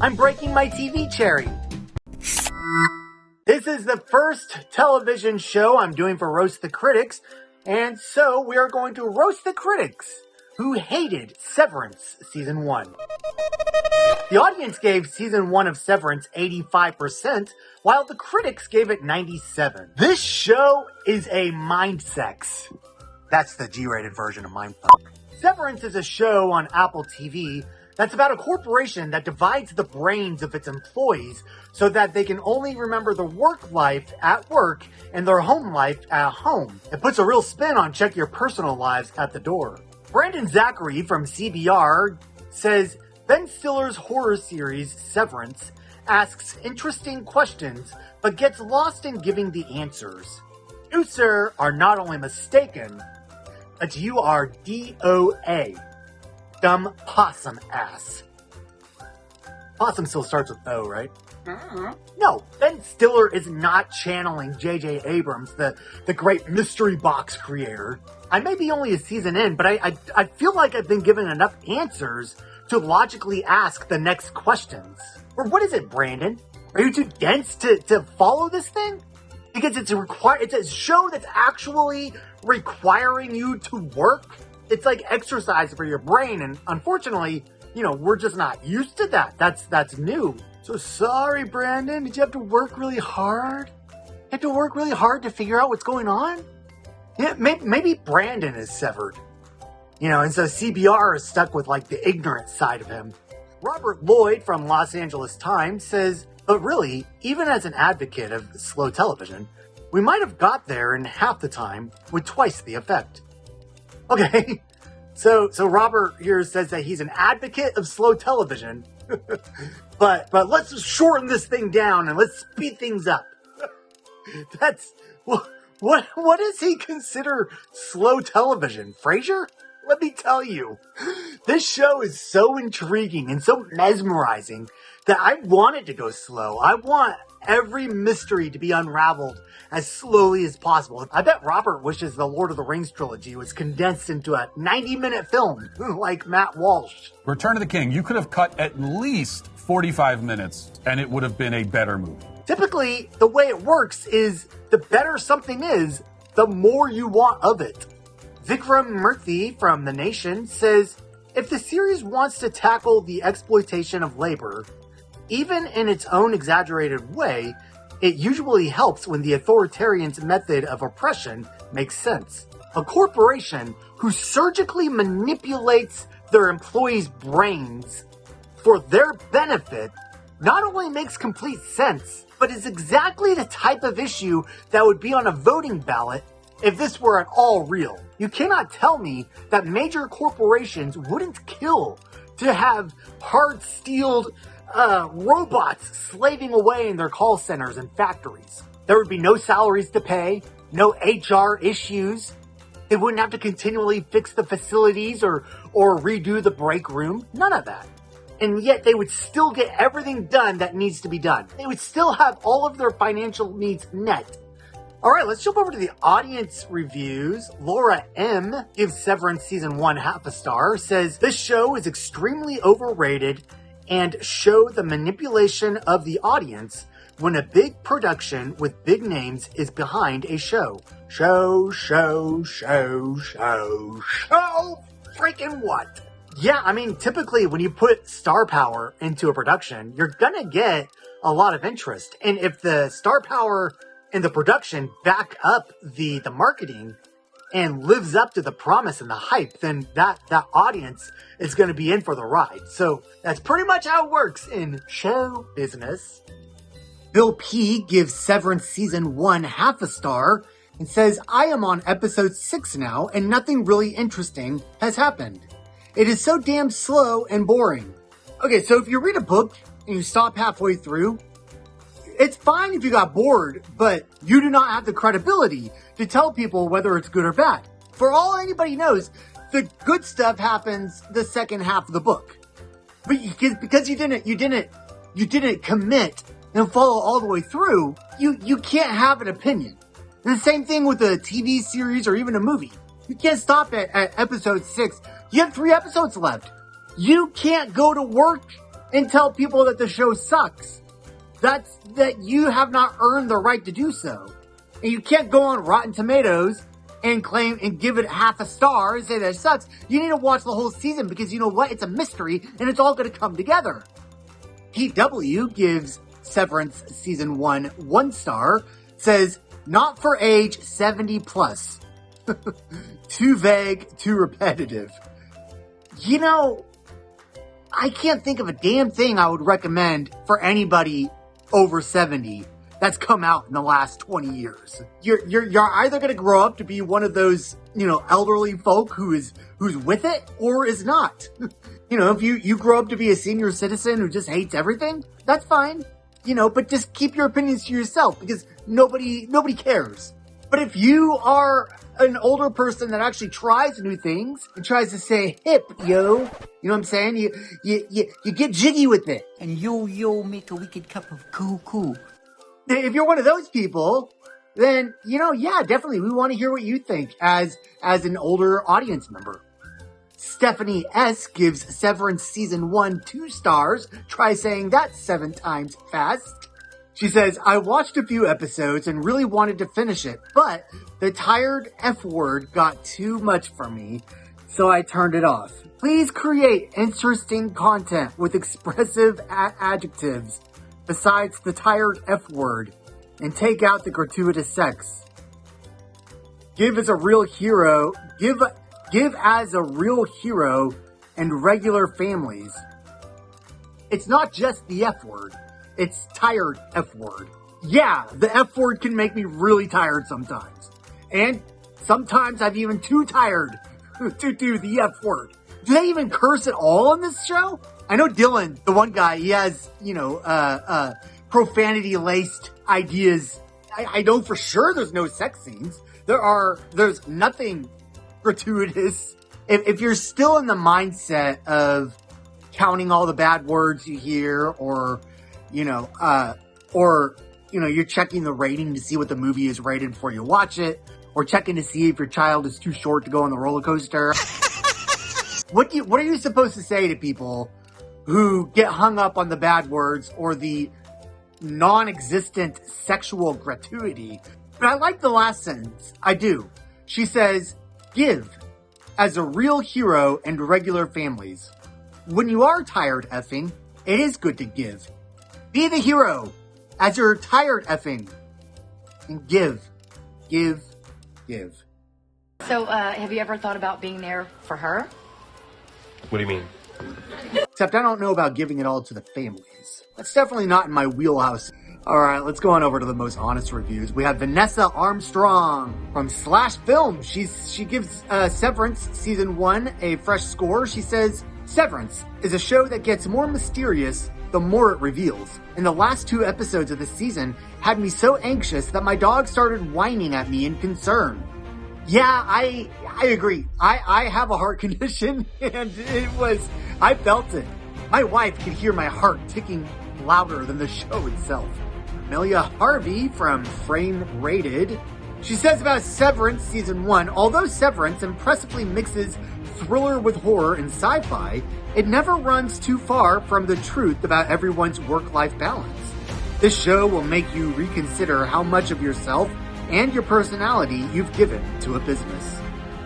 I'm breaking my TV cherry. This is the first television show I'm doing for Roast the Critics, and so we are going to roast the critics who hated Severance Season 1. The audience gave Season 1 of Severance 85%, while the critics gave it 97%. This show is a mind sex. That's the G-rated version of mindfuck. Severance is a show on Apple TV that's about a corporation that divides the brains of its employees so that they can only remember their work life at work and their home life at home. It puts a real spin on check your personal lives at the door. Brandon Zachary from CBR says Ben Stiller's horror series Severance asks interesting questions but gets lost in giving the answers. You, sir, are not only mistaken, but you are DOA. Dumb possum ass. Possum still starts with O, right? No, Ben Stiller is not channeling J.J. Abrams, the great mystery box creator. I may be only a season in, but I feel like I've been given enough answers to logically ask the next questions. Or what is it, Brandon? Are you too dense to follow this thing? Because it's a show that's actually requiring you to work. It's like exercise for your brain, and unfortunately, we're just not used to that. That's new. So sorry, Brandon. Did you have to work really hard? You have to work really hard to figure out what's going on? Yeah, maybe Brandon is severed. And so CBR is stuck with the ignorant side of him. Robert Lloyd from Los Angeles Times says, but really, even as an advocate of slow television, we might have got there in half the time with twice the effect. Okay, so Robert here says that he's an advocate of slow television, but let's shorten this thing down and let's speed things up. That's what does he consider slow television? Frasier? Let me tell you, this show is so intriguing and so mesmerizing that I want it to go slow. I want every mystery to be unraveled as slowly as possible. I bet Robert wishes the Lord of the Rings trilogy was condensed into a 90-minute film like Matt Walsh. Return of the King, you could have cut at least 45 minutes and it would have been a better movie. Typically, the way it works is the better something is, the more you want of it. Vikram Murthy from The Nation says, if the series wants to tackle the exploitation of labor, even in its own exaggerated way, it usually helps when the authoritarian's method of oppression makes sense. A corporation who surgically manipulates their employees' brains for their benefit not only makes complete sense, but is exactly the type of issue that would be on a voting ballot if this were at all real. You cannot tell me that major corporations wouldn't kill to have hard-steeled robots slaving away in their call centers and factories. There would be no salaries to pay, no HR issues. They wouldn't have to continually fix the facilities or redo the break room. None of that. And yet they would still get everything done that needs to be done. They would still have all of their financial needs met. All right, let's jump over to the audience reviews. Laura M. gives Severance Season 1 half a star, says, this show is extremely overrated and show the manipulation of the audience when a big production with big names is behind a show. Show freaking what? Yeah, I mean, typically when you put star power into a production, you're gonna get a lot of interest. And if the star power and the production back up the marketing and lives up to the promise and the hype, then that audience is going to be in for the ride. So that's pretty much how it works in show business. Bill P. gives Severance Season 1 half a star and says, I am on episode 6 now and nothing really interesting has happened. It is so damn slow and boring. Okay, so if you read a book and you stop halfway through, it's fine if you got bored, but you do not have the credibility to tell people whether it's good or bad. For all anybody knows, the good stuff happens the second half of the book. But because you didn't commit and follow all the way through, you can't have an opinion. And the same thing with a TV series or even a movie. You can't stop at episode 6. You have 3 episodes left. You can't go to work and tell people that the show sucks. That you have not earned the right to do so. And you can't go on Rotten Tomatoes and claim and give it half a star and say that it sucks. You need to watch the whole season because you know what? It's a mystery and it's all going to come together. Pete W gives Severance Season 1 star, says, not for age 70 plus. Too vague, too repetitive. You know, I can't think of a damn thing I would recommend for anybody over 70 that's come out in the last 20 years. You're either going to grow up to be one of those, elderly folk who's with it or is not. If you grow up to be a senior citizen who just hates everything, that's fine. But just keep your opinions to yourself because nobody cares. But if you are an older person that actually tries new things and tries to stay hip, yo, you know what I'm saying? You get jiggy with it. And yo, make a wicked cup of cool. If you're one of those people, then, yeah, definitely. We want to hear what you think as an older audience member. Stephanie S gives Severance Season 1 2 stars. Try saying that 7 times fast. She says, I watched a few episodes and really wanted to finish it, but the tired F word got too much for me, so I turned it off. Please create interesting content with expressive adjectives besides the tired F word and take out the gratuitous sex. Give as a real hero and regular families. It's not just the F word. It's tired F word. Yeah, the F word can make me really tired sometimes. And sometimes I'm even too tired to do the F word. Do they even curse at all on this show? I know Dylan, the one guy, he has, profanity-laced ideas. I know for sure there's no sex scenes. There's nothing gratuitous. If you're still in the mindset of counting all the bad words you hear or you're checking the rating to see what the movie is rated before you watch it, or checking to see if your child is too short to go on the roller coaster. What are you supposed to say to people who get hung up on the bad words or the non-existent sexual gratuity? But I like the last sentence. I do. She says, give as a real hero and regular families. When you are tired effing, it is good to give. Be the hero as you're tired effing and give. So, have you ever thought about being there for her? What do you mean? Except I don't know about giving it all to the families. That's definitely not in my wheelhouse. Alright, let's go on over to the most honest reviews. We have Vanessa Armstrong from Slash Film. She gives Severance Season 1 a fresh score. She says, Severance is a show that gets more mysterious the more it reveals. And the last 2 episodes of the season had me so anxious that my dog started whining at me in concern. Yeah, I agree. I have a heart condition and I felt it. My wife could hear my heart ticking louder than the show itself. Amelia Harvey from Frame Rated. She says about Severance Season 1, although Severance impressively mixes thriller with horror and sci-fi, it never runs too far from the truth about everyone's work-life balance. This show will make you reconsider how much of yourself and your personality you've given to a business.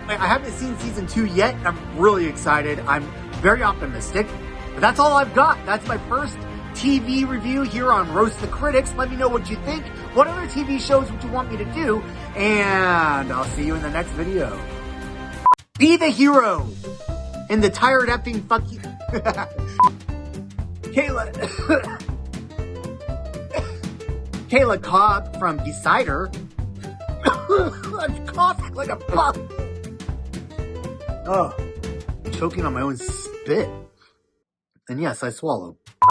I haven't seen Season 2 yet. I'm really excited. I'm very optimistic. But that's all I've got. That's my first TV review here on Roast the Critics. Let me know what you think. What other TV shows would you want me to do? And I'll see you in the next video. Be the hero in the tired effing fuck you. Kayla Cobb from Decider. I'm coughing like a pup. Oh, choking on my own spit. And yes, I swallowed.